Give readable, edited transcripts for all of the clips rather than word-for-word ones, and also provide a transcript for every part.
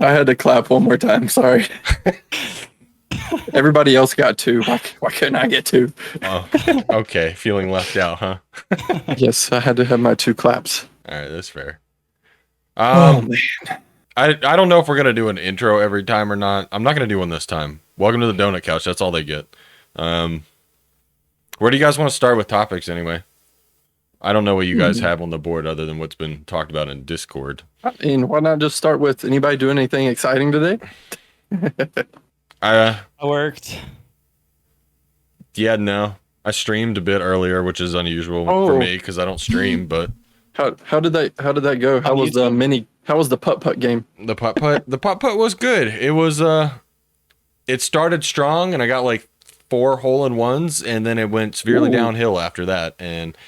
I had to clap one more time. Sorry. Everybody else got two. Why couldn't I get two? Oh, okay. Feeling left out, huh? Yes, I had to have my two claps. All right, that's fair. Oh man. I don't know if we're gonna do an intro every time or not. I'm not gonna do one this time. Welcome to the Donut Couch. That's all they get. Where do you guys want to start with topics anyway? I don't know what you guys have on the board other than what's been talked about in Discord. I mean, why not just start with anybody doing anything exciting today? I worked. Yeah, no. I streamed a bit earlier, which is unusual for me because I don't stream. But how did that go? How was the mini? How was the putt game? The putt was good. It was it started strong, and I got like 4 hole-in-ones, and then it went severely downhill after that. And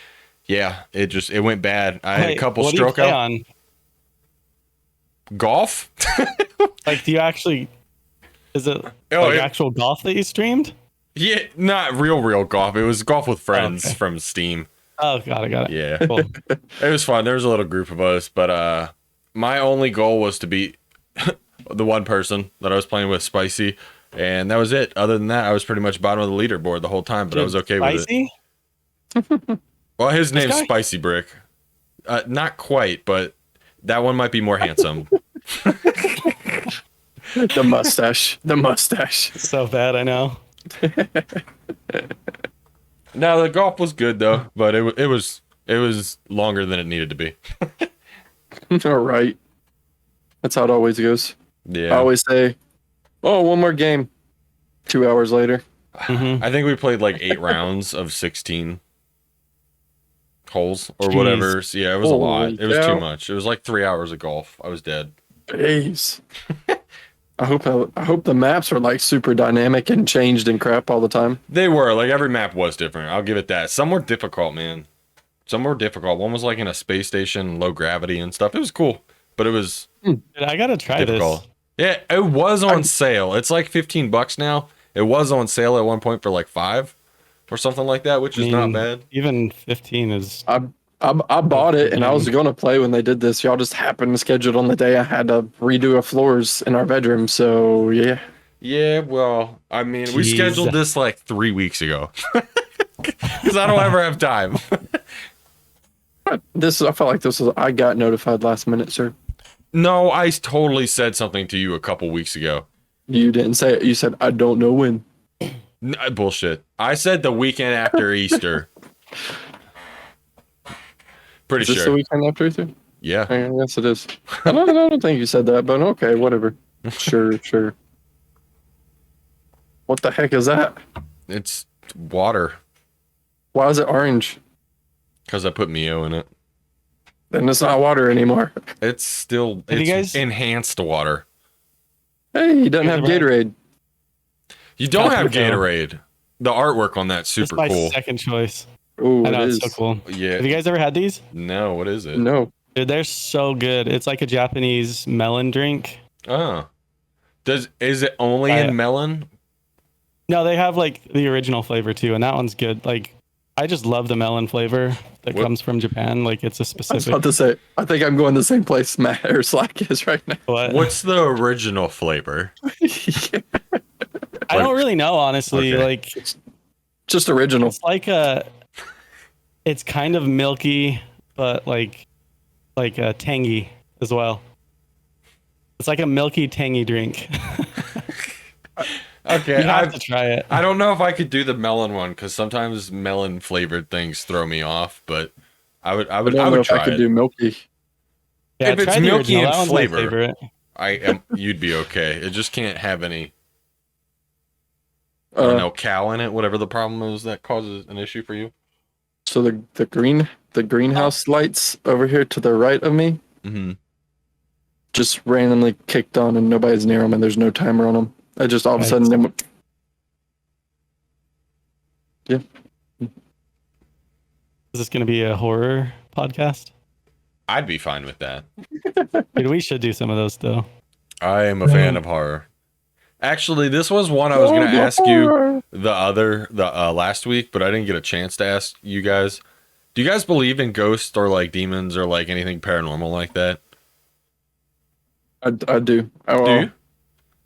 yeah, it went bad. I had a couple stroke out. On? Golf? Like, do you actually? Is it actual golf that you streamed? Yeah, not real golf. It was golf with friends from Steam. Oh, got it. Yeah, cool. It was fun. There was a little group of us, but my only goal was to beat the one person that I was playing with, Spicy, and that was it. Other than that, I was pretty much bottom of the leaderboard the whole time, but I was okay with it. Well, his name's Spicy Brick. Not quite, but that one might be more handsome. The mustache. So bad, I know. No, the golf was good though, but it was longer than it needed to be. All right. That's how it always goes. Yeah. I always say, "Oh, one more game." 2 hours later. I think we played like 8 rounds of 16 holes or whatever. So yeah, it was a lot. It was too much. It was like 3 hours of golf. I was dead. Jeez. I hope the maps are like super dynamic and changed and crap all the time. They were. Like every map was different. I'll give it that. Some were difficult, man. Some were difficult. One was like in a space station, low gravity and stuff. It was cool, but it was Dude, I gotta try difficult. this. Yeah, it was on sale. It's like $15 now. It was on sale at one point for like $5 or something like that, which is not bad. Even 15 is. I bought it and I was going to play when they did this. Y'all just happened to schedule it on the day I had to redo our floors in our bedroom. So yeah. Yeah, well, I mean, we scheduled this like 3 weeks ago because I don't ever have time. I felt like I got notified last minute, sir. No, I totally said something to you a couple weeks ago. You didn't say it. You said, I don't know when. Bullshit. I said the weekend after Easter. Pretty sure. Is this the weekend after Easter? Yeah. Yes, it is. I don't think you said that, but okay, whatever. Sure. What the heck is that? It's water. Why is it orange? Because I put Mio in it. Then it's not water anymore. It's enhanced water. Hey, he doesn't have Gatorade. You don't have Gatorade. The artwork on that's super my cool. Second choice. Oh, I know, it's so cool. Yeah. Have you guys ever had these? No, what is it? No. Dude, they're so good. It's like a Japanese melon drink. Oh. Is it only in melon? No, they have like the original flavor too, and that one's good. Like, I just love the melon flavor that comes from Japan. Like, it's a specific. I was about to say, I think I'm going the same place Matt or Slack is right now. What's the original flavor? I don't really know, honestly. Okay. Like, it's just original. It's like it's kind of milky, but like tangy as well. It's like a milky, tangy drink. Okay, you have to try it. I don't know if I could do the melon one because sometimes melon flavored things throw me off. But I would try if I could do milky. Yeah, if it's milky in flavor, my you'd be okay. It just can't have any. I don't know, cow in it. Whatever the problem is that causes an issue for you. So the greenhouse lights over here to the right of me, just randomly kicked on and nobody's near them and there's no timer on them. I just all of a sudden, yeah. Is this going to be a horror podcast? I'd be fine with that. Dude, we should do some of those though. I am a fan of horror. Actually, this was one I was going to ask you the last week, but I didn't get a chance to ask you guys. Do you guys believe in ghosts or like demons or like anything paranormal like that? I do. Oh, Do well, you?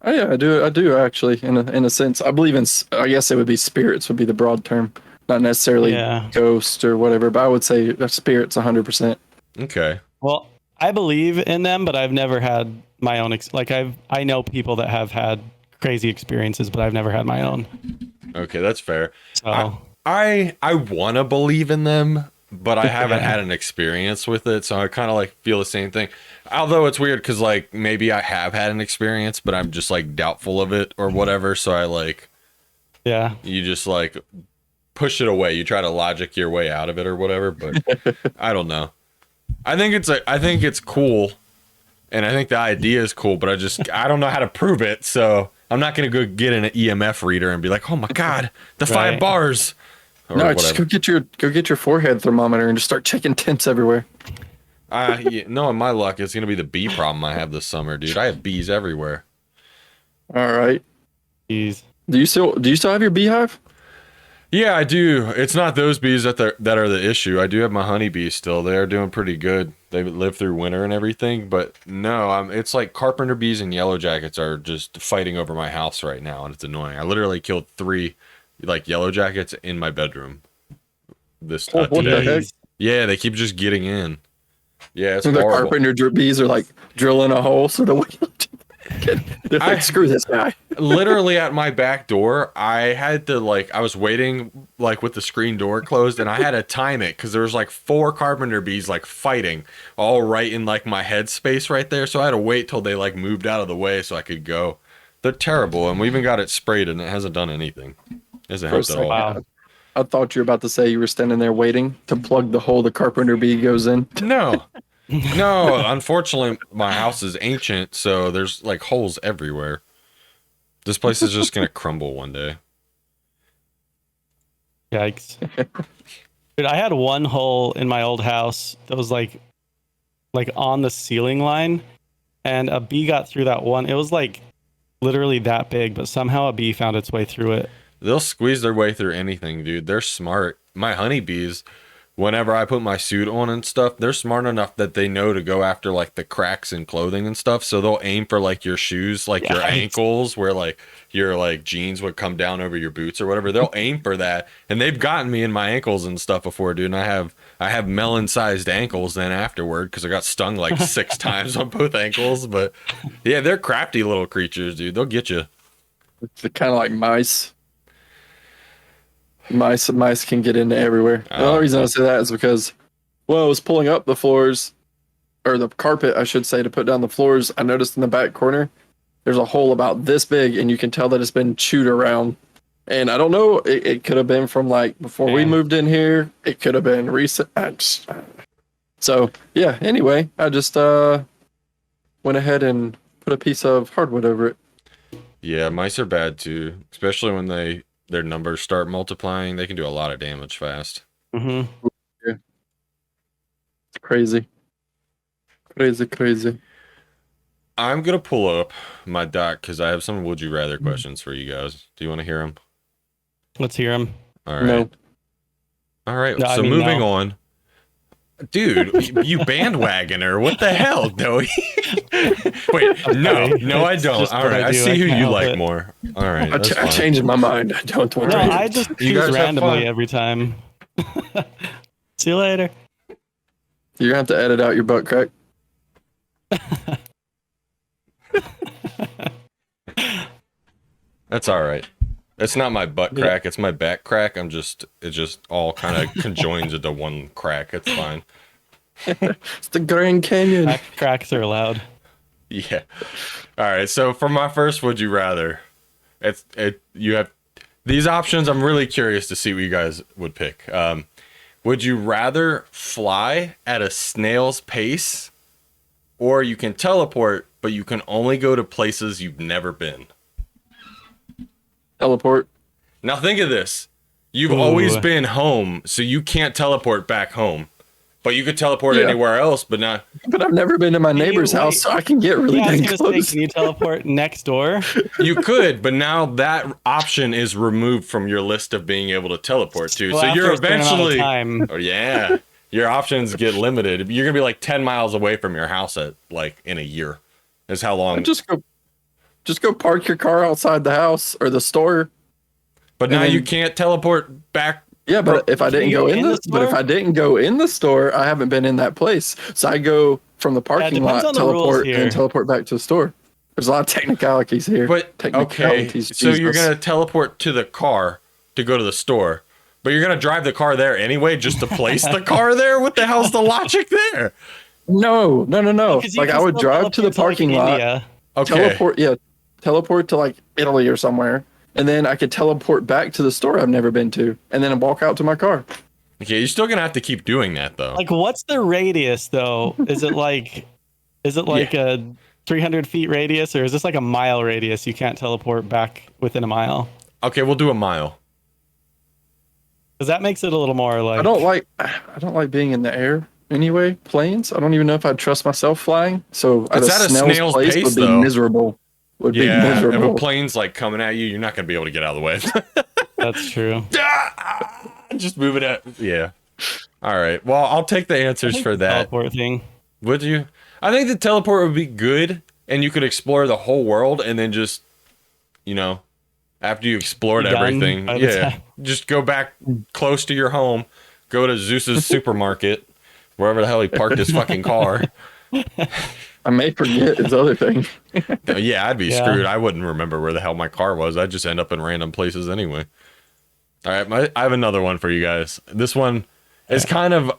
oh yeah, I do actually. In a sense, I believe in. I guess it would be spirits would be the broad term, not necessarily Yeah. ghost or whatever. But I would say spirits 100%. Okay. Well, I believe in them, but I've never had my own. I know people that have had crazy experiences, but I've never had my own. Okay, that's fair. So I want to believe in them, but I haven't Yeah. had an experience with it, so I kind of like feel the same thing. Although it's weird because like maybe I have had an experience, but I'm just like doubtful of it or whatever. So I like yeah, you just like push it away. You try to logic your way out of it or whatever, but I don't know. I think it's cool, and I think the idea is cool, but I don't know how to prove it. So I'm not gonna go get an EMF reader and be like, oh my god, the 5 Right. bars. Or No, just go get your forehead thermometer and just start checking temps everywhere. No, in my luck, it's gonna be the bee problem I have this summer, dude. I have bees everywhere. All right. jeez. Do you still have your beehive? Yeah, I do. It's not those bees that are the issue. I do have my honeybees still. They're doing pretty good. They live through winter and everything. But no, it's like carpenter bees and yellow jackets are just fighting over my house right now, and it's annoying. I literally killed 3 like yellow jackets in my bedroom. What the Today. heck? Yeah, they keep just getting in. Yeah, it's The horrible. carpenter bees are like drilling a hole so the they're like, screw this guy. Literally at my back door, I had to I was waiting like with the screen door closed, and I had to time it because there was like 4 carpenter bees like fighting all right in like my headspace right there. So I had to wait till they like moved out of the way so I could go. They're terrible, and we even got it sprayed, and it hasn't done anything. It hasn't helped at all. Wow. I thought you were about to say you were standing there waiting to plug the hole the carpenter bee goes in. No. No, unfortunately, my house is ancient, so there's like holes everywhere. This place is just gonna crumble one day. Yikes. Dude, I had one hole in my old house that was like on the ceiling line, and a bee got through that one. It was like literally that big, but somehow a bee found its way through it. They'll squeeze their way through anything, dude. They're smart. My honeybees, whenever I put my suit on and stuff, they're smart enough that they know to go after like the cracks in clothing and stuff. So they'll aim for like your shoes, like your ankles, where like your like jeans would come down over your boots or whatever. They'll aim for that, and they've gotten me in my ankles and stuff before, dude. And I have melon-sized ankles then afterward because I got stung like 6 times on both ankles. But yeah, they're crafty little creatures, dude. They'll get you. It's kind of like mice. Mice can get into everywhere. The only reason I say that is because, well, I was pulling up the floors, or the carpet, I should say, to put down the floors. I noticed in the back corner, there's a hole about this big, and you can tell that it's been chewed around. And I don't know, it could have been from like before we moved in here. It could have been recent. So yeah. Anyway, I just went ahead and put a piece of hardwood over it. Yeah, mice are bad too, especially when their numbers start multiplying. They can do a lot of damage fast. Mm-hmm. Yeah. Crazy. I'm gonna pull up my doc because I have some would you rather questions for you guys. Do you want to hear them? Let's hear him. All right. No. All right. No, I So mean, moving no. on. Dude, you bandwagoner. What the hell, Doey? Wait, no, I don't. just All what right, I I do. see I who can't you help like it. more. All right, I that's fine. changed my mind. I don't want No, to. I just You choose guys have randomly fun. every time. See you later. You're gonna have to edit out your butt crack. That's all right. It's not my butt crack. It's my back crack. It just all kind of conjoins into one crack. It's fine. It's the Grand Canyon. Back cracks are allowed. Yeah. All right. So for my first, would you rather? You have these options. I'm really curious to see what you guys would pick. Would you rather fly at a snail's pace, or you can teleport, but you can only go to places you've never been? Teleport. Now think of this. You've Ooh. always been home, so you can't teleport back home. But you could teleport anywhere else, but not. But I've never been to my neighbor's wait. house, so I can get really Yeah, I was dang gonna say, close. can you teleport next door? You could, but now that option is removed from your list of being able to teleport to. Well, so after you're a certain amount of eventually. time. Oh yeah, your options get limited. You're gonna be like 10 miles away from your house at like in a year. Is how long. Just go park your car outside the house or the store. But now you can't teleport back. Yeah, but if I didn't go in the store, but if I didn't go in the store, I haven't been in that place. So I go from the parking lot, teleport, and teleport back to the store. There's a lot of technicalities here. But okay, so you're gonna teleport to the car to go to the store, but you're gonna drive the car there anyway just to place the car there. What the hell's the logic there? No. Like I would drive to the parking lot. Okay. Teleport to like Italy or somewhere. And then I could teleport back to the store I've never been to, and then walk out to my car. Okay, you're still gonna have to keep doing that though. Like, what's the radius though? Is it like a 300 feet radius, or is this like a mile radius? You can't teleport back within a mile. Okay, we'll do a mile. Because that makes it a little more like. I don't like being in the air anyway. Planes. I don't even know if I'd trust myself flying. So at a snail's pace would be miserable. If a plane's like coming at you, you're not gonna be able to get out of the way. That's true. Just move it at. Yeah. All right. Well, I'll take the answers for that. Teleport thing. Would you? I think the teleport would be good, and you could explore the whole world, and then just, after you explored everything, just go back close to your home, go to Zeus's supermarket, wherever the hell he parked his fucking car. I may forget his other thing. Yeah, I'd be screwed. I wouldn't remember where the hell my car was. I'd just end up in random places anyway. All right, I have another one for you guys. This one is kind of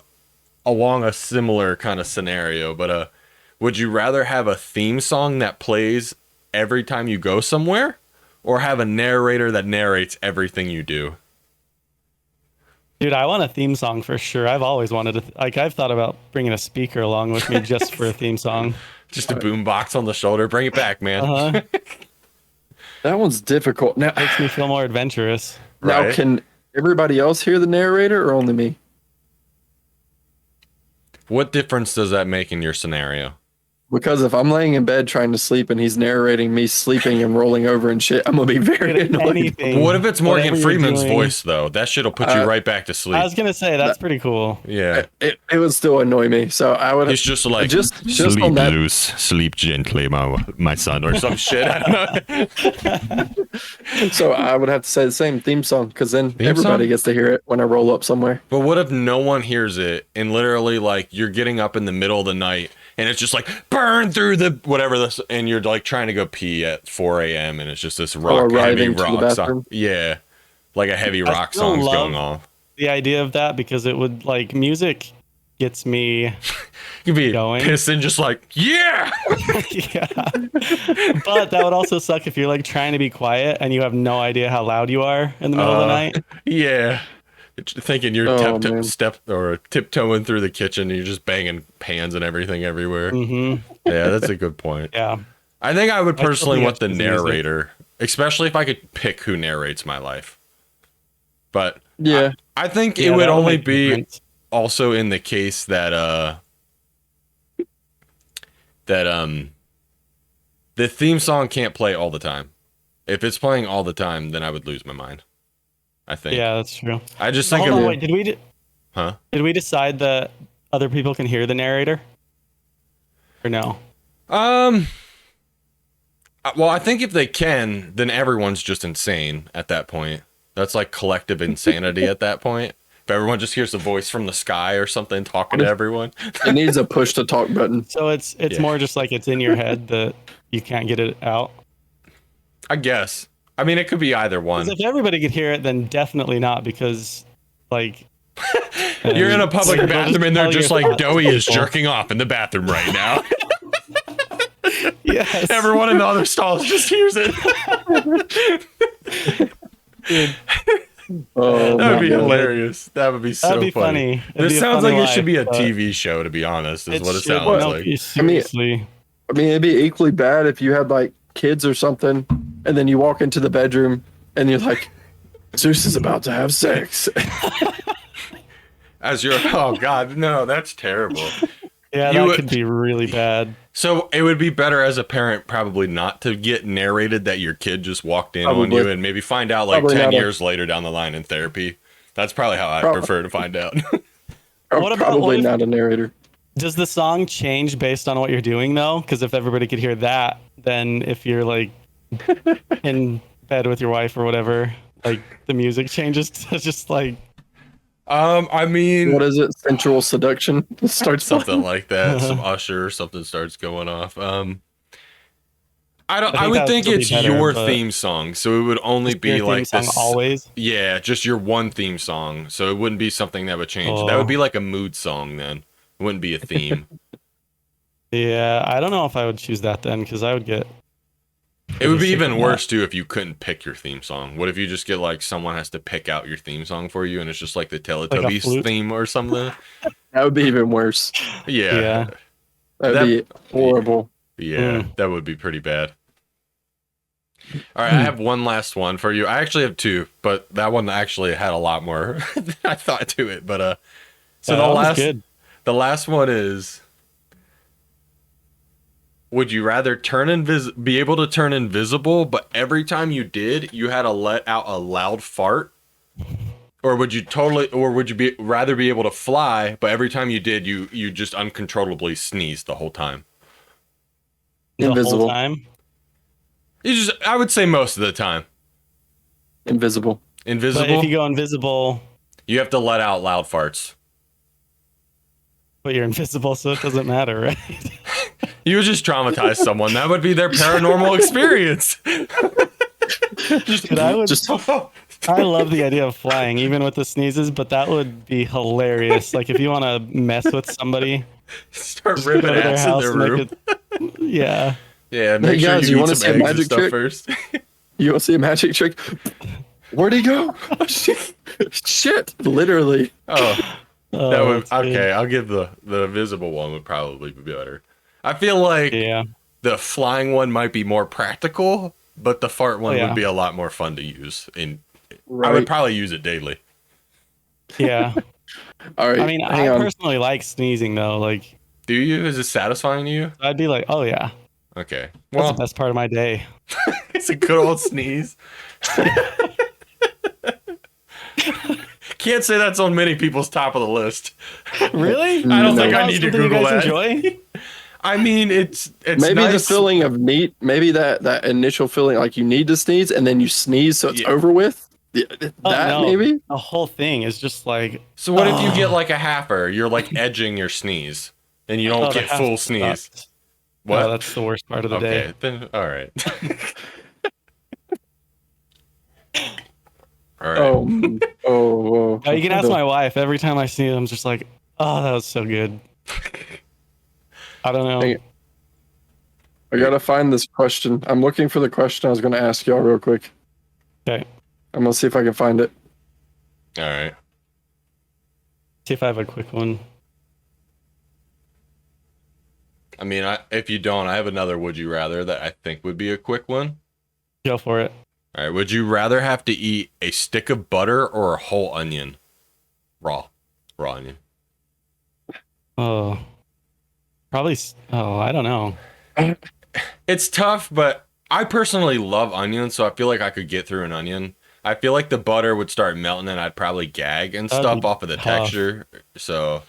along a similar kind of scenario, but would you rather have a theme song that plays every time you go somewhere, or have a narrator that narrates everything you do? Dude, I want a theme song for sure. I've always wanted to. I've thought about bringing a speaker along with me just for a theme song. Just a boom box on the shoulder. Bring it back, man. Uh-huh. That one's difficult. Now makes me feel more adventurous. Now, can everybody else hear the narrator or only me? What difference does that make in your scenario? Because if I'm laying in bed trying to sleep and he's narrating me sleeping and rolling over and shit, I'm gonna be very annoyed. What if it's Morgan Freeman's voice though? That shit'll put you right back to sleep. I was gonna say that's pretty cool. Yeah, it would still annoy me. So I would. It's just like just sleep on that, loose, sleep gently, my son, or some shit. I don't know. So I would have to say the same theme song, because then everybody gets to hear it when I roll up somewhere. But what if no one hears it and literally like you're getting up in the middle of the night and it's just like burn through the whatever this, and you're like trying to go pee at 4 a.m. and it's just this heavy rock song. Yeah, like a heavy rock song's going on. The idea of that, because it would like music gets me. You'd be going. Pissing just like yeah. Yeah. But that would also suck if you're like trying to be quiet and you have no idea how loud you are in the middle of the night. Yeah. Thinking you're tiptoeing through the kitchen and you're just banging pans and everything everywhere. Mm-hmm. Yeah, that's a good point. Yeah. I think I would personally want the narrator, especially if I could pick who narrates my life. But yeah, I think it would only be also in the case that the theme song can't play all the time. If it's playing all the time, then I would lose my mind. I think. Yeah, that's true. I just think. Wait, did we decide that other people can hear the narrator, or no? Well, I think if they can, then everyone's just insane at that point. That's like collective insanity at that point. If everyone just hears a voice from the sky or something talking to everyone, it needs a push to talk button. So it's more just like it's in your head that you can't get it out. I guess. I mean, it could be either one. If everybody could hear it, then definitely not, because, like... You're in a public bathroom and they're just like, Doey is jerking off in the bathroom right now. Yes. Everyone in the other stalls just hears it. Dude. Oh, that would be hilarious. That would be so funny. This sounds like it should be a TV show, to be honest, is what it sounds like. Seriously. I mean, it'd be equally bad if you had, like, kids or something, and then you walk into the bedroom and you're like, Zeus is about to have sex. As you're, oh god, no, that's terrible. Yeah, that could be really bad. So it would be better as a parent probably not to get narrated that your kid just walked in on you, and maybe find out like 10 years later down the line in therapy. That's probably how I prefer to find out. Not a narrator. Does the song change based on what you're doing though? Because if everybody could hear that, then if you're like in bed with your wife or whatever, like the music changes to just like I mean, What is it? Sensual seduction starts something playing. like that. Some Usher or something starts going off. I think would that would think still be it's better, your but theme song, so it would only just your be theme like song this. always. Yeah, just your one theme song. So it wouldn't be something that would change. That Oh. would be like a mood song then. It wouldn't be a theme. Yeah, I don't know if I would choose that then because I would get. It would be sick of even that. worse too if you couldn't pick your theme song. What if you just get like someone has to pick out your theme song for you and it's just like the Teletubbies flute? theme or something? That would be even worse. Yeah. Yeah. That'd be horrible. Yeah, that would be pretty bad. All right, I have one last one for you. I actually have two, but that one actually had a lot more than I thought to it. But so that was good. the last one is: would you rather be able to turn invisible, but every time you did, you had to let out a loud fart? Or would you rather be able to fly, but every time you did, you just uncontrollably sneezed the whole time? The Invisible. whole time. I would say most of the time. Invisible. Invisible. But if you go invisible, You have to let out loud farts. but you're invisible, so it doesn't matter, right? You would just traumatize someone. That would be their paranormal experience. Dude, I love the idea of flying, even with the sneezes, but that would be hilarious. Like if you want to mess with somebody, Start just ripping go to their ass in house their and make room. it. Yeah. Yeah, make Hey, sure guys, you you eat wanna some see a eggs and magic stuff trick? first. You want to see a magic trick? Where'd he go? Oh, shit. Literally. Oh, that Oh, would that's good. okay. I'll give the visible one would probably be better. I feel like Yeah. the flying one might be more practical, but the fart one yeah. would be a lot more fun to use. I Right. would probably use it daily. Yeah. All right. I mean, I hang on. personally like sneezing though. Like Do you? Is it satisfying to you? I'd be like, oh yeah, Okay. that's Well, the best part of my day. it's a good old sneeze. Can't say that's on many people's top of the list. Really? I don't No. think I need to Something you Google guys that. enjoy? I mean, it's Maybe nice. the feeling of neat, maybe that initial feeling like you need to sneeze and then you sneeze so it's Yeah. over with. Oh, That no. maybe? The whole thing is just like. So what if you get like a halfer? You're like edging your sneeze, and you don't oh, the get half full sneeze. sucks. What? Oh, that's the worst part of the Okay, day. then all right. All right. Oh. Oh, you can ask my wife. Every time I sneeze, I'm just like, oh, that was so good. I don't know. Dang it. I gotta find this question. I'm looking for the question I was gonna ask y'all real quick. Okay. I'm gonna see if I can find it. All right. See if I have a quick one. I mean, if you don't, I have another would you rather that I think would be a quick one. Go for it. All right. Would you rather have to eat a stick of butter or a whole onion? Raw onion. Oh. Probably. Oh, I don't know. It's tough, but I personally love onions, so I feel like I could get through an onion. I feel like the butter would start melting and I'd probably gag and That'd stuff be off of the tough. texture. So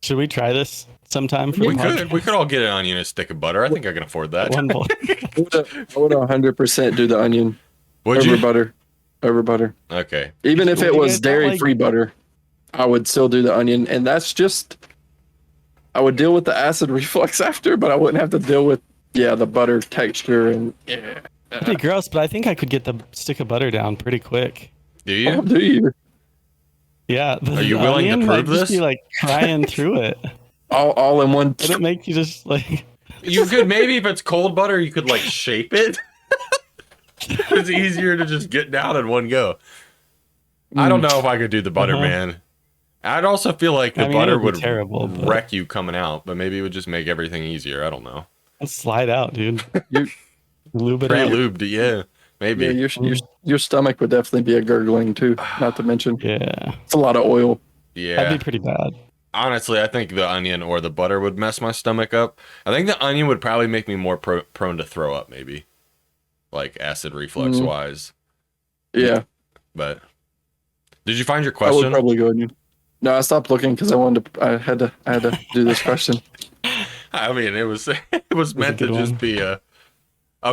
Should we try this sometime for we the podcast? could all get an onion and a stick of butter. I think I can afford that. One bowl. I would 100% do the onion Would over you? butter. Over butter. Okay. Even if What it do you was guys not like? dairy-free butter, I would still do the onion. And that's just, I would deal with the acid reflux after, but I wouldn't have to deal with, the butter texture and It'd be gross, but I think I could get the stick of butter down pretty quick. Do you? Oh, do you? Yeah. Are you willing to onion prove might just this? be like crying through it. All in one. Would it make you just like? You could maybe if it's cold butter, you could like shape it. It's easier to just get down in one go. I don't know if I could do the butter, man. I'd also feel like the I mean, butter it would would be terrible, but- wreck you coming out, but maybe it would just make everything easier. I don't know. Let's slide out, dude. You- Lube it up. Pre-lubed, yeah, maybe. Yeah, your stomach would definitely be a gurgling too. Not to mention, Yeah. it's a lot of oil. Yeah. That'd be pretty bad. Honestly, I think the onion or the butter would mess my stomach up. I think the onion would probably make me more prone to throw up, maybe, like acid reflux wise. Yeah, But did you find your I would question? probably go onion. No, I stopped looking because I had to do this question. I mean, it was it was meant to just be a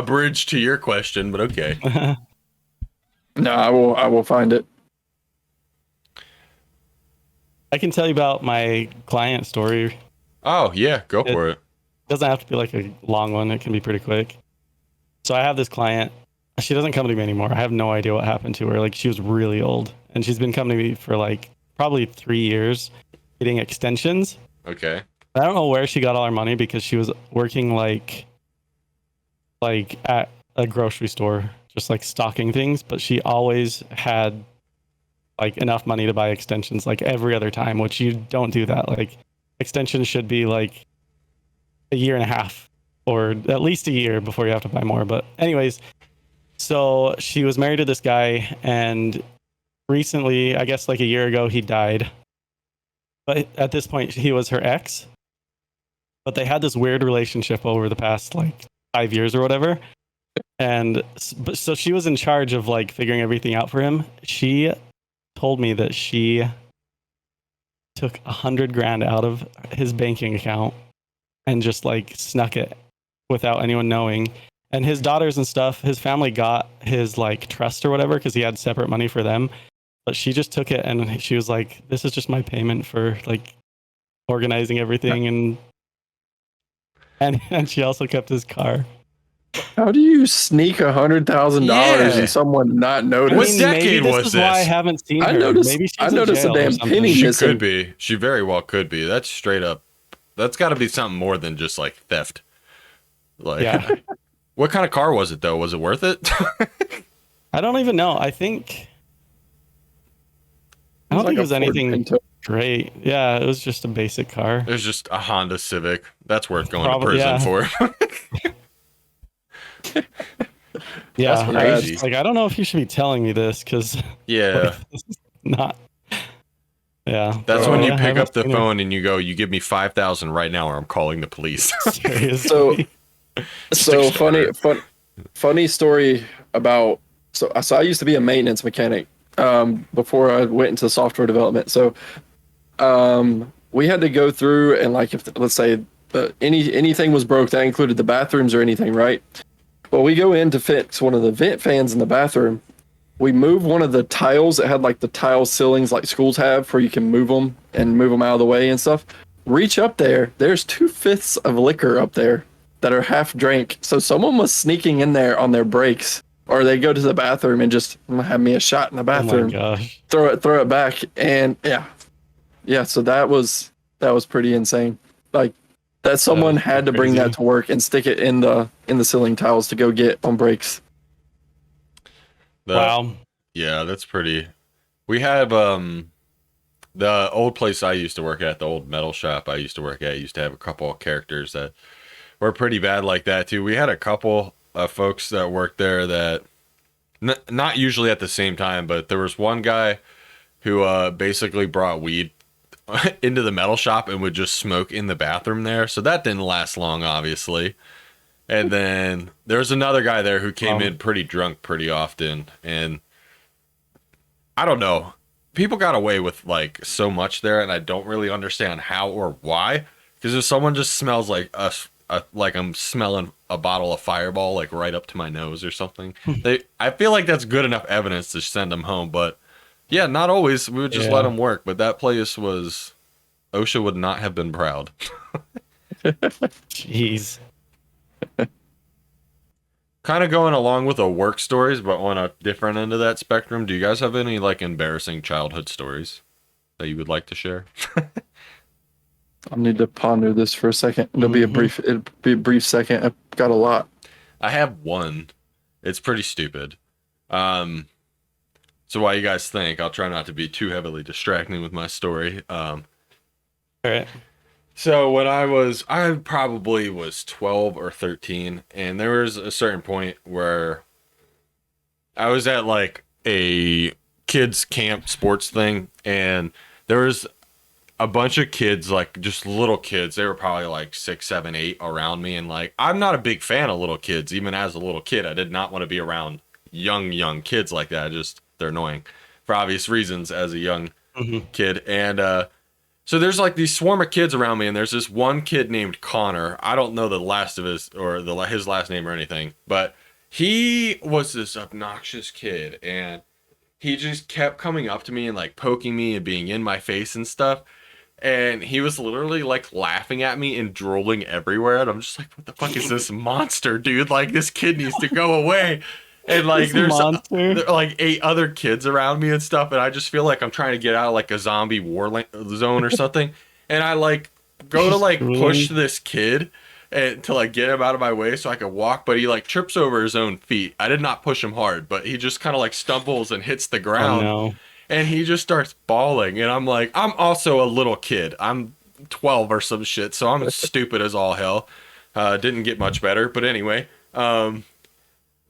bridge to your question, but okay. No, I will find it. I can tell you about my client story. Oh yeah, go for it. Doesn't have to be like a long one. It can be pretty quick. So I have this client. She doesn't come to me anymore. I have no idea what happened to her. Like, she was really old, and she's been coming to me for like probably 3 years, getting extensions. Okay. I don't know where she got all her money because she was working like at a grocery store, just like stocking things. But she always had like enough money to buy extensions like every other time, which you don't do that. Like, extensions should be like a year and a half or at least a year before you have to buy more. But anyways, so she was married to this guy, and recently, I guess like a year ago, he died. But at this point, he was her ex. But they had this weird relationship over the past like 5 years or whatever. And so she was in charge of like figuring everything out for him. She told me that she took 100 grand out of his banking account and just like snuck it without anyone knowing. And his daughters and stuff, his family got his like trust or whatever because he had separate money for them. But she just took it and she was like, "This is just my payment for like organizing everything." And she also kept his car. How do you sneak $100,000 and someone not notice? What decade maybe was is why I this? haven't seen her. I noticed. Maybe she's I in noticed a jail or damn something. penny She missing. could be. She very well could be. That's straight up. That's got to be something more than just like theft. Like, Yeah. What kind of car was it though? Was it worth it? I don't even know. I don't think it was anything great. Yeah, it was just a basic car. It was just a Honda Civic. That's worth going Probably, to prison yeah. for. Yeah, That's I was crazy. just like, I don't know if you should be telling me this because Yeah. this is not. Yeah, That's but, when you yeah, I pick haven't up the seen her. phone and you go, "You give me 5,000 right now, or I'm calling the police." Seriously. So funny story about so I used to be a maintenance mechanic before I went into software development. So we had to go through and like if let's say anything was broke, that included the bathrooms or anything, right? Well, we go in to fix one of the vent fans in the bathroom. We move one of the tiles that had like the tile ceilings like schools have where you can move them out of the way and stuff. Reach up there. There's 2/5 of liquor up there that are half drank. So someone was sneaking in there on their breaks, or they go to the bathroom and just have me a shot in the Oh my bathroom, gosh. throw it back, and yeah. So that was pretty insane. Like that someone had to bring crazy. that to work and stick it in the ceiling tiles to go get on breaks. Wow. Yeah, that's pretty. We have the old place I used to work at, the old metal shop I used to work at, used to have a couple of characters that were pretty bad like that too. We had a couple of folks that worked there that not usually at the same time, but there was one guy who basically brought weed into the metal shop and would just smoke in the bathroom there. So that didn't last long, obviously. And then there was another guy there who came in pretty drunk pretty often. And I don't know. People got away with like so much there, and I don't really understand how or why. Because if someone just smells like like I'm smelling a bottle of Fireball like right up to my nose or something, I feel like that's good enough evidence to send them home. But yeah, not always. We would just let them work. But that place was, OSHA would not have been proud. Jeez. Kind of going along with the work stories, but on a different end of that spectrum, do you guys have any like embarrassing childhood stories that you would like to share? I'll need to ponder this for a second. It'll be a brief second. I've got a lot. I have one. It's pretty stupid. So while you guys think, I'll try not to be too heavily distracting with my story. All right. So when I probably was 12 or 13, and there was a certain point where I was at like a kids camp sports thing, and there was a bunch of kids, like just little kids. They were probably like 6, 7, 8 around me, and like I'm not a big fan of little kids. Even as a little kid, I did not want to be around young kids like that. They're annoying for obvious reasons as a young kid, and so there's like these swarm of kids around me, and there's this one kid named Connor. I don't know the last of his or his last name or anything, but he was this obnoxious kid, and he just kept coming up to me and like poking me and being in my face and stuff. And he was literally like laughing at me and drooling everywhere. And I'm just like, what the fuck is this monster, dude? Like, this kid needs to go away. And like, there are like 8 other kids around me and stuff. And I just feel like I'm trying to get out of like a zombie war zone or something. And I like go to like push this kid and to like get him out of my way so I could walk. But he like trips over his own feet. I did not push him hard, but he just kind of like stumbles and hits the ground. Oh, no. And he just starts bawling, and I'm like, I'm also a little kid. I'm 12 or some shit, so I'm stupid as all hell. Didn't get much better, but anyway,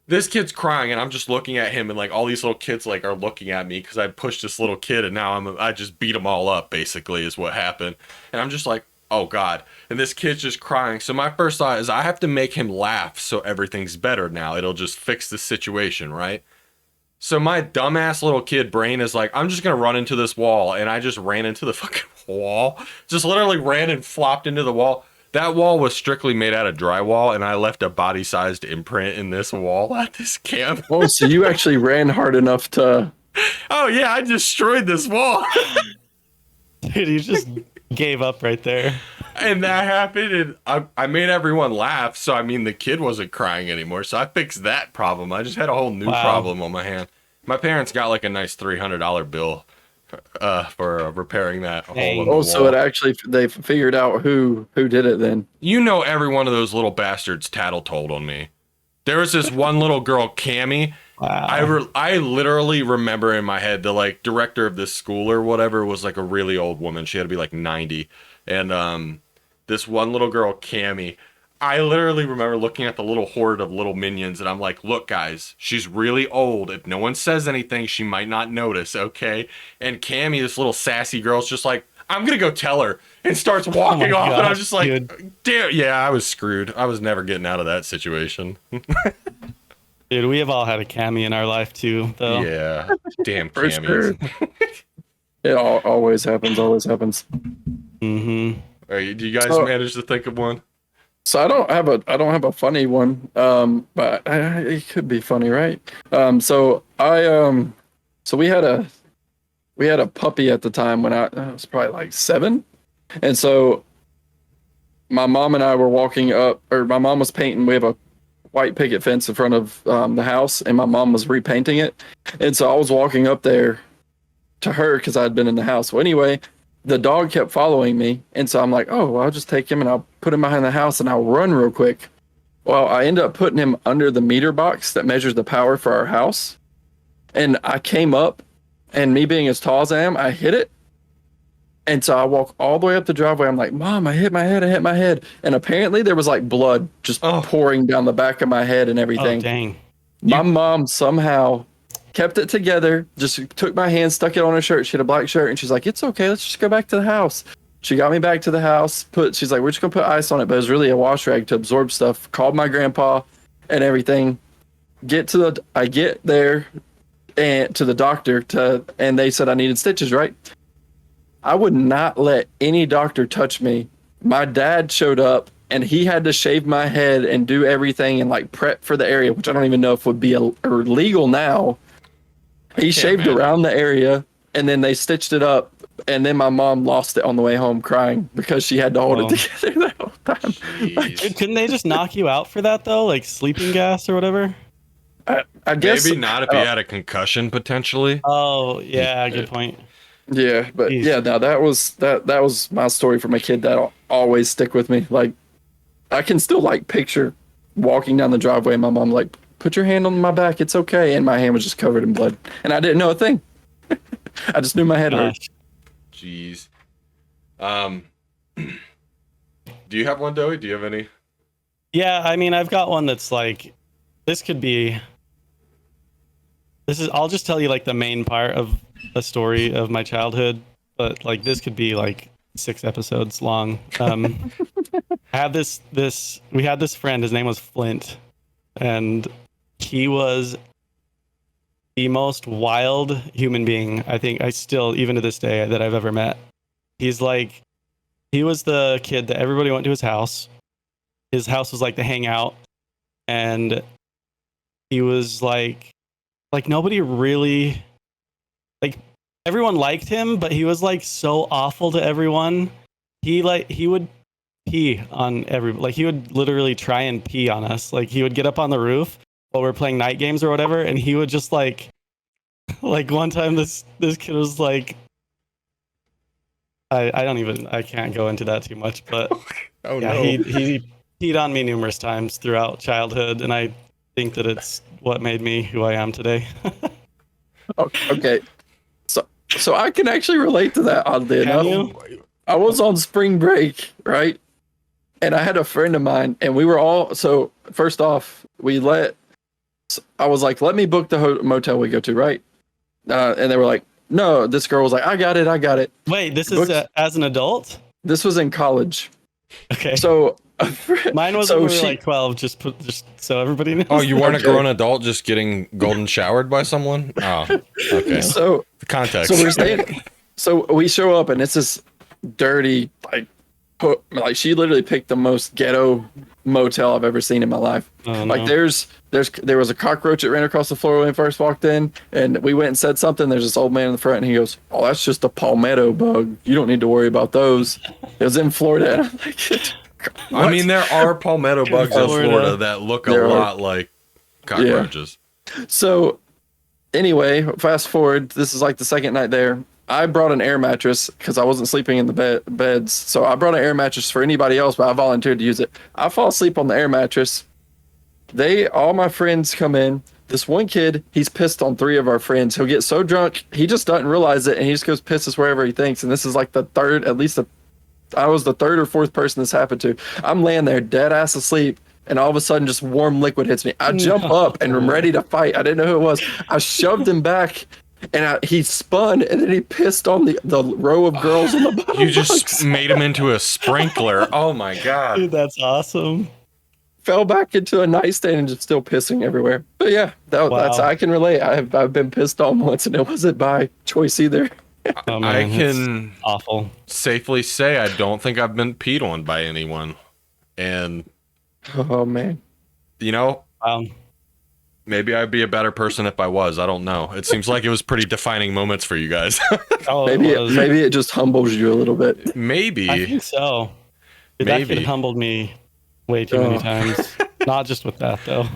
this kid's crying, and I'm just looking at him, and like all these little kids like are looking at me because I pushed this little kid, and now I just beat them all up. Basically, is what happened, and I'm just like, oh god. And this kid's just crying. So my first thought is I have to make him laugh so everything's better now. It'll just fix the situation, right? So my dumbass little kid brain is like, I'm just going to run into this wall. And I just ran into the fucking wall. Just literally ran and flopped into the wall. That wall was strictly made out of drywall. And I left a body-sized imprint in this wall at this camp. Oh, so you actually ran hard enough to... Oh, yeah, I destroyed this wall. Dude, you just gave up right there. And that happened, and I made everyone laugh. So, I mean, the kid wasn't crying anymore. So I fixed that problem. I just had a whole new problem on my hand. My parents got like a nice $300 bill for repairing that hole in the wall. So it actually, they figured out who did it then. You know, every one of those little bastards tattle-told on me. There was this one little girl, Cammie. Wow. I literally remember in my head the like director of this school or whatever was like a really old woman. She had to be like 90. And this one little girl, Cammie, I literally remember looking at the little horde of little minions, and I'm like, look, guys, she's really old. If no one says anything, she might not notice, okay? And Cammie, this little sassy girl's just like, I'm going to go tell her, and starts walking off. Gosh, and I'm just like, dude. Damn, yeah, I was screwed. I was never getting out of that situation. Dude, we have all had a Cammie in our life, too, though. Yeah, damn Cammies. Sure. It always happens, Mm-hmm. Right, do you guys manage to think of one? So I don't have a funny one, but it could be funny, right? So we had a puppy at the time when I was probably like 7, and so my mom and I were walking up, or my mom was painting. We have a white picket fence in front of the house, and my mom was repainting it, and so I was walking up there to her because I had been in the house. Well, anyway, the dog kept following me, and so I'm like, oh, well, I'll just take him and I'll put him behind the house and I'll run real quick. Well, I ended up putting him under the meter box that measures the power for our house, and I came up, and me being as tall as I am, I hit it, and so I walk all the way up the driveway. I'm like, Mom, I hit my head, and apparently there was like blood just pouring down the back of my head and everything. Oh, dang. My mom somehow kept it together, just took my hand, stuck it on her shirt. She had a black shirt, and she's like, it's okay, let's just go back to the house. She got me back to the house, she's like, we're just gonna put ice on it, but it was really a wash rag to absorb stuff. Called my grandpa and everything. I get there and to the doctor and they said I needed stitches, right? I would not let any doctor touch me. My dad showed up, and he had to shave my head and do everything and like prep for the area, which I don't even know if would be illegal now. He shaved around the area, and then they stitched it up, and then my mom lost it on the way home crying because she had to hold it together that whole time. Like, couldn't they just knock you out for that, though? Like sleeping gas or whatever? I guess. Maybe not if you had a concussion, potentially. Oh, yeah, good point. Yeah, but yeah, no, that was my story from a kid that'll always stick with me. Like, I can still like picture walking down the driveway, and my mom like, put your hand on my back, it's okay, and my hand was just covered in blood, and I didn't know a thing. I just knew my head hurt. Jeez. Do you have one, Doey? Do you have any? Yeah, I mean, I've got one that's like, I'll just tell you like the main part of a story of my childhood, but like this could be like 6 episodes long. I had we had this friend, his name was Flint, and he was the most wild human being I think I still, even to this day, that I've ever met. He's like, he was the kid that everybody went to his house. His house was like the hangout, and he was like nobody really, like, everyone liked him, but he was like so awful to everyone. He would pee on he would literally try and pee on us. Like, he would get up on the roof while we're playing night games or whatever, and he would just like one time this kid was like, I can't go into that too much, but Oh yeah, no. he peed on me numerous times throughout childhood, and I think that it's what made me who I am today. Okay. So I can actually relate to that, oddly Can enough. you? I was on spring break, right? And I had a friend of mine, and we were all, so first off, I was like, let me book the motel we go to, right? And they were like, no, this girl was like, I got it. Wait, this is as an adult? This was in college. Okay. So Mine was when we were like 12, just so everybody knows. Oh, you weren't Okay. a grown adult just getting golden showered by someone? Oh, okay. So The context. So we're staying. So we show up, and it's this dirty, like she literally picked the most ghetto motel I've ever seen in my life. Oh, Like no. there was a cockroach that ran across the floor when we first walked in, and we went and said something. There's this old man in the front, and he goes, "Oh, that's just a palmetto bug. You don't need to worry about those." It was in Florida. And I'm like, I mean, there are palmetto bugs in Florida. Florida that look a There are. lot like cockroaches. So anyway, fast forward. This is like the second night there. I brought an air mattress because I wasn't sleeping in the beds. So I brought an air mattress for anybody else, but I volunteered to use it. I fall asleep on the air mattress. All my friends come in. This one kid, he's pissed on 3 of our friends. He'll get so drunk, he just doesn't realize it, and he just goes pisses wherever he thinks. And this is like the third, I was the 3rd or 4th person this happened to. I'm laying there dead ass asleep, and all of a sudden just warm liquid hits me. I jump up and I'm ready to fight. I didn't know who it was. I shoved him back, and he spun, and then he pissed on the row of girls on the bottom. You just made him into a sprinkler. Oh my god. Dude, that's awesome. Fell back into a nightstand and just still pissing everywhere. But yeah, that's I can relate. I've been pissed on once, and it wasn't by choice either. Oh, I man, can it's awful. safely say I don't think I've been peed on by anyone. And, Oh man. you know, Wow. maybe I'd be a better person if I was. I don't know. It seems like it was pretty defining moments for you guys. Oh, Maybe it was. maybe it just humbles you a little bit. Maybe. I think so. Dude, that Maybe. kid humbled me way too many Oh. times. Not just with that though.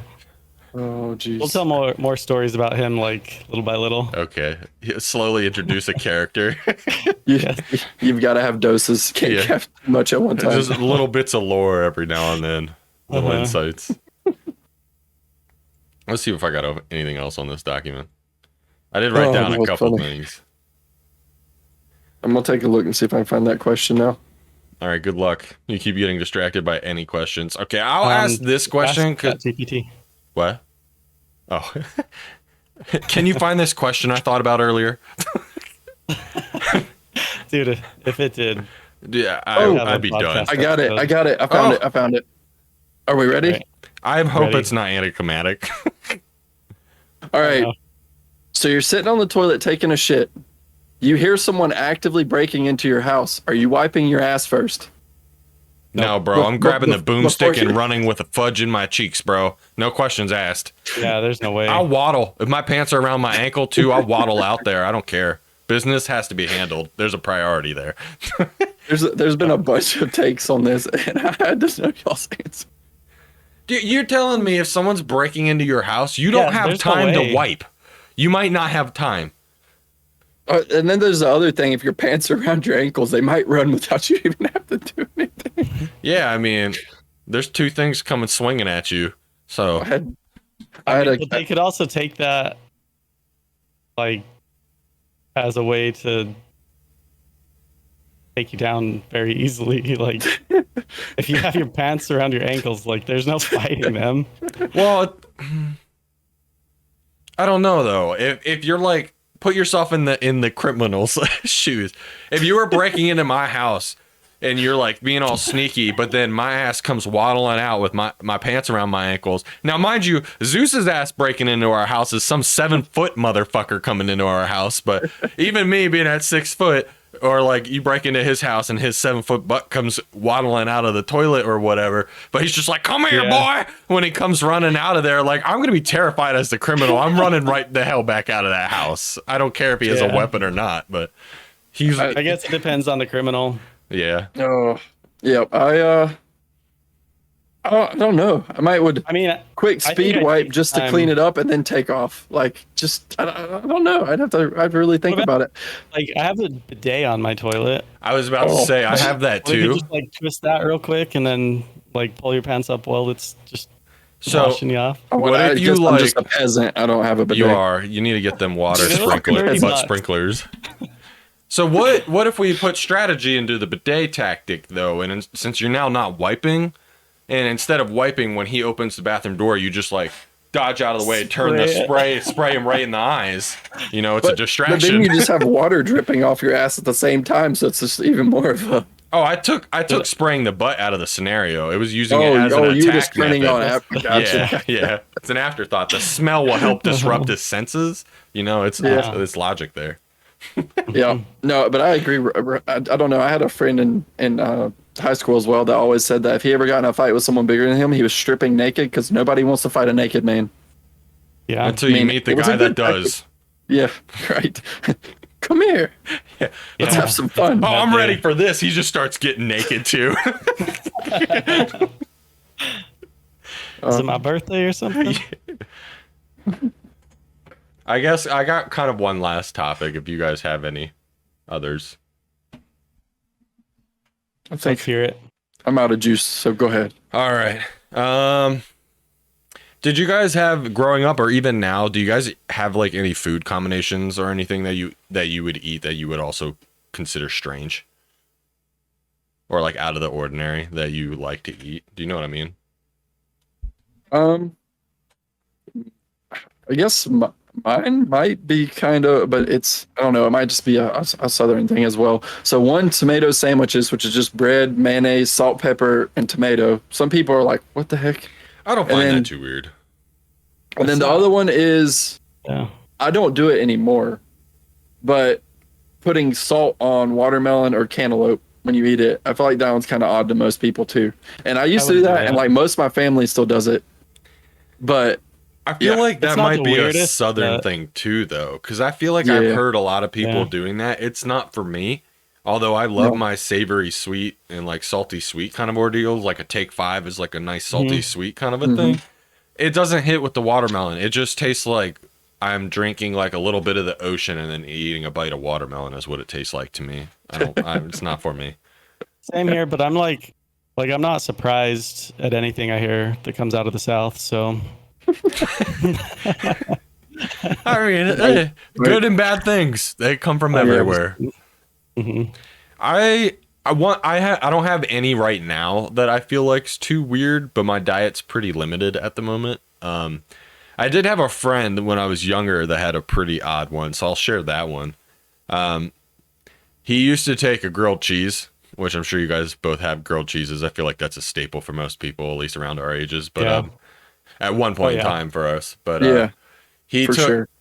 Oh jeez. We'll tell more stories about him, like, little by little. Okay. Slowly introduce a character. You've got to have doses. Can't Yeah. have too much at one time. Just little bits of lore every now and then. Little Uh-huh. insights. Let's see if I got anything else on this document. I did write Oh, down that a was couple funny. things. I'm gonna take a look and see if I can find that question now. All right, good luck. You keep getting distracted by any questions. Okay, I'll ask this question. Ask ChatGPT. What? Oh. Can you find this question I thought about earlier? Dude, if it did. Yeah, Oh. I'd be done. I got it. I found it. Are we ready? Right. I hope Ready. it's not anticlimactic. All right. know. So you're sitting on the toilet taking a shit. You hear someone actively breaking into your house. Are you wiping your ass first? No, bro. I'm grabbing the before boomstick and you- running with a fudge in my cheeks, bro. No questions asked. Yeah, there's no way. I'll waddle. If my pants are around my ankle too, I'll waddle out there. I don't care. Business has to be handled. There's a priority there. There's been a bunch of takes on this, and I had to know y'all's answer. Dude, you're telling me if someone's breaking into your house, you don't Yeah, have there's no time to way. wipe. You might not have time. And then there's the other thing. If your pants are around your ankles, they might run without you even have to do anything. Yeah, I mean, there's 2 things coming swinging at you. So I had But they could also take that, like, as a way to take you down very easily. Like, if you have your pants around your ankles, like, there's no fighting them. well, I don't know though. If you're like, put yourself in the criminal's shoes. If you were breaking into my house and you're like being all sneaky, but then my ass comes waddling out with my pants around my ankles. Now, mind you, Zeus's ass breaking into our house is some 7-foot motherfucker coming into our house, but even me being at 6 foot, or like you break into his house and his 7-foot butt comes waddling out of the toilet or whatever, but he's just like, come here, boy. When he comes running out of there, like, I'm going to be terrified as the criminal. I'm running right the hell back out of that house. I don't care if he has a weapon or not, but I guess it depends on the criminal. Yeah. Oh, yeah. I don't know. I mean, quick speed wipe just to clean it up and then take off. Like, just I don't know. I'd really think about it. Like, I have a bidet on my toilet. I was about to say I have that too. You just like twist that real quick and then like pull your pants up while it's just washing you off. What if you I'm just a peasant? I don't have a bidet. You need to get them water sprinklers. So what if we put strategy into the bidet tactic though? And since you're now not wiping, and instead of wiping when he opens the bathroom door, you just like dodge out of the way, turn the spray him right in the eyes. You know, it's a distraction. But then you just have water dripping off your ass at the same time, so it's just even more of a. Oh, I took spraying the butt out of the scenario. It was using it as an attack you were just turning method. on. Gotcha. Yeah. It's an afterthought. The smell will help disrupt his senses. You know, it's logic there. Yeah, no, but I agree. I don't know. I had a friend in high school as well that always said that if he ever got in a fight with someone bigger than him, he was stripping naked because nobody wants to fight a naked man. Yeah, until you meet the guy that does. Yeah, right. Come here. Yeah. Let's have some fun. Oh, I'm ready for this. He just starts getting naked too. Is it my birthday or something? I guess I got kind of one last topic if you guys have any others. Let's hear it. I'm out of juice, so go ahead. All right. Did you guys have growing up or even now, do you guys have like any food combinations or anything that you would eat that you would also consider strange? Or like out of the ordinary that you like to eat? Do you know what I mean? I guess mine might be kind of, but I don't know, it might just be a southern thing as well. So one, tomato sandwiches, which is just bread, mayonnaise, salt, pepper, and tomato. Some people are like, what the heck? I don't find that too weird. And then the other one is, I don't do it anymore, but putting salt on watermelon or cantaloupe when you eat it, I feel like that one's kind of odd to most people too. And I used to do that, and like most of my family still does it. But I feel like that might be a southern thing too, though, because I feel like I've heard a lot of people doing that. It's not for me, although I love my savory sweet and like salty sweet kind of ordeals. Like a Take 5 is like a nice salty sweet kind of a thing. It doesn't hit with the watermelon. It just tastes like I'm drinking like a little bit of the ocean and then eating a bite of watermelon is what it tastes like to me. It's not for me. Same here, but I'm like I'm not surprised at anything I hear that comes out of the South. So. I mean, good and bad things, they come from everywhere. I don't have any right now that I feel like's too weird, but my diet's pretty limited at the moment. I did have a friend when I was younger that had a pretty odd one, so I'll share that one. He used to take a grilled cheese, which I'm sure you guys both have grilled cheeses. I feel like that's a staple for most people, at least around our ages. But at one point in time for us. But he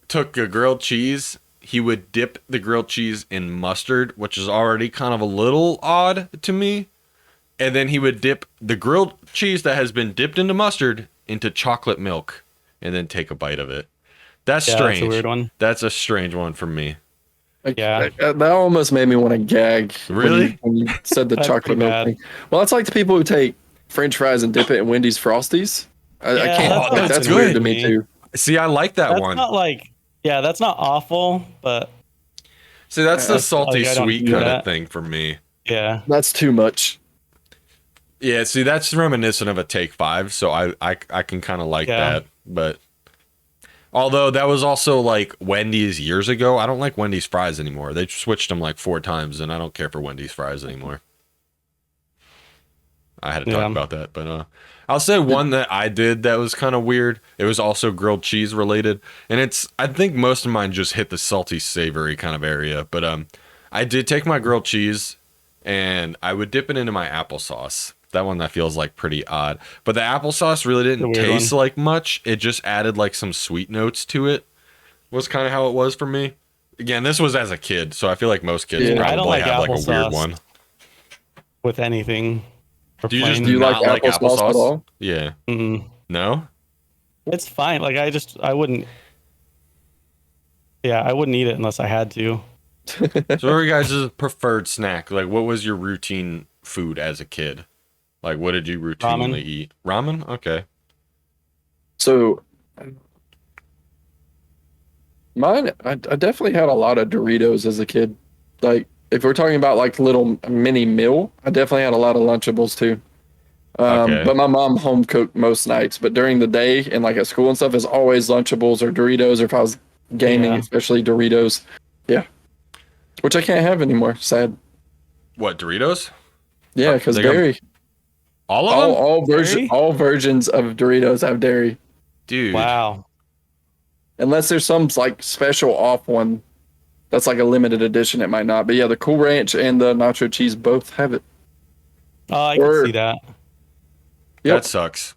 took a grilled cheese. He would dip the grilled cheese in mustard, which is already kind of a little odd to me. And then he would dip the grilled cheese that has been dipped into mustard into chocolate milk and then take a bite of it. That's strange. That's a weird one. That's a strange one for me. That almost made me want to gag. Really? When you said the chocolate milk thing. Well, it's like the people who take French fries and dip it in Wendy's Frosties. I can't. That's weird to me too. See, I like that one. Not like, that's not awful, but see, that's the salty sweet kind of thing for me. Yeah, that's too much. Yeah, see, that's reminiscent of a Take 5, so I can kind of like that. But although that was also like Wendy's years ago, I don't like Wendy's fries anymore. They switched them like 4 times, and I don't care for Wendy's fries anymore. I had to talk about that, but I'll say one that I did that was kind of weird. It was also grilled cheese related, and I think most of mine just hit the salty savory kind of area. But I did take my grilled cheese and I would dip it into my applesauce. That one that feels like pretty odd. But the applesauce really didn't taste like much. It just added like some sweet notes to it. Was kind of how it was for me. Again, this was as a kid, so I feel like most kids probably have like a weird one. With anything. Do you not like applesauce at all? Yeah. No? It's fine. Like I wouldn't. Yeah, I wouldn't eat it unless I had to. So what are you guys' preferred snack? Like, what was your routine food as a kid? Like, what did you routinely eat? Ramen? Okay. So, mine, I definitely had a lot of Doritos as a kid. Like, if we're talking about like little mini meal, I definitely had a lot of Lunchables too. But my mom home cooked most nights. But during the day and like at school and stuff, is always Lunchables or Doritos, or if I was gaming, especially Doritos. Yeah. Which I can't have anymore. Sad. What, Doritos? Yeah, because dairy. All of them? All versions of Doritos have dairy. Dude. Wow. Unless there's some like special off one that's like a limited edition, it might not. But yeah, the Cool Ranch and the nacho cheese both have it. Oh, I can see that. That sucks.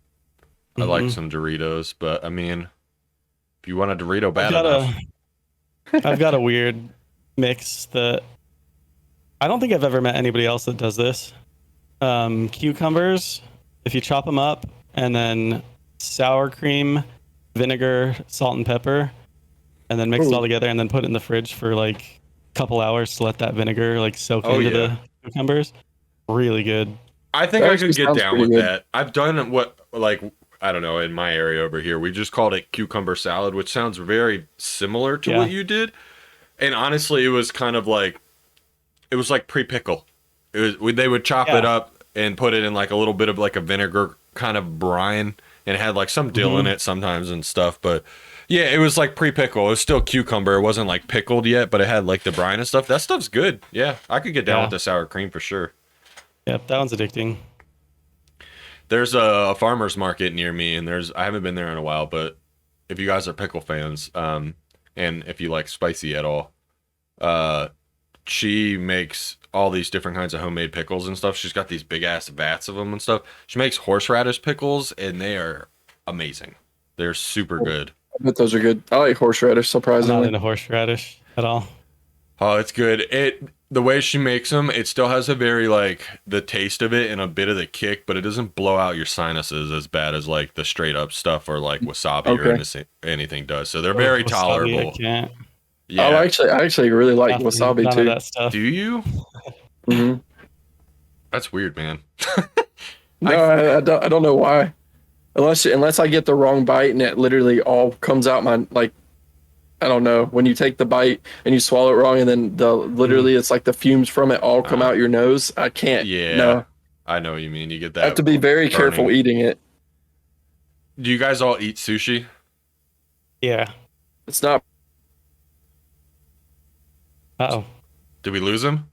I like some Doritos, but I mean, if you want a Dorito bad enough. I've got a weird mix that I don't think I've ever met anybody else that does this. Cucumbers, if you chop them up, and then sour cream, vinegar, salt, and pepper, and then mix it all together, and then put it in the fridge for like a couple hours to let that vinegar like soak into the cucumbers. Really good. I think I could get down with that. I've done what, like, I don't know, in my area over here, we just called it cucumber salad, which sounds very similar to what you did. And honestly, it was kind of like, it was like pre-pickle. They would chop it up and put it in like a little bit of like a vinegar kind of brine, and it had like some dill in it sometimes and stuff. But yeah, it was like pre-pickle. It was still cucumber. It wasn't like pickled yet, but it had like the brine and stuff. That stuff's good. Yeah, I could get down with the sour cream for sure. Yep, that one's addicting. There's a farmer's market near me, and I haven't been there in a while, but if you guys are pickle fans, and if you like spicy at all, she makes all these different kinds of homemade pickles and stuff. She's got these big ass vats of them and stuff. She makes horseradish pickles, and they are amazing. They're super good. I bet those are good. I like horseradish, surprisingly. I'm not into horseradish at all. Oh, it's good. The way she makes them, it still has a very like the taste of it and a bit of the kick, but it doesn't blow out your sinuses as bad as like the straight up stuff or like wasabi or anything does. So they're very tolerable. I can't. Yeah, I actually really like wasabi too. That stuff. Do you? Mm-hmm. That's weird, man. No, I don't know why. Unless I get the wrong bite and it literally all comes out my like. I don't know, when you take the bite and you swallow it wrong and then literally it's like the fumes from it all come out your nose. I can't. Yeah. No. I know what you mean. You get that. I have to be very careful eating it. Do you guys all eat sushi? Yeah. It's not. Uh-oh. Did we lose him?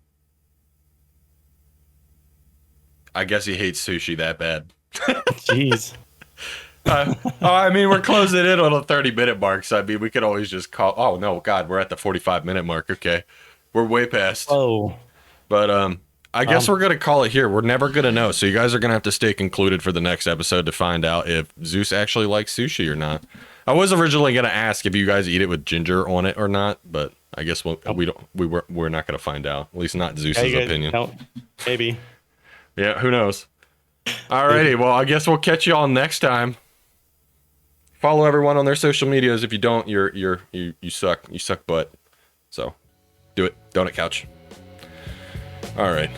I guess he hates sushi that bad. Jeez. I mean, we're closing in on a 30-minute mark, so I mean, we could always just call. Oh no, God, we're at the 45-minute mark. Okay, we're way past. Oh, but I guess we're gonna call it here. We're never gonna know, so you guys are gonna have to stay concluded for the next episode to find out if Zeus actually likes sushi or not. I was originally gonna ask if you guys eat it with ginger on it or not, but I guess we're not gonna find out. At least not Zeus's opinion. No, maybe. Yeah, who knows? Alrighty, well, I guess we'll catch you all next time. Follow everyone on their social medias. If you don't, you suck. You suck butt. So, do it. Donut Couch. All right.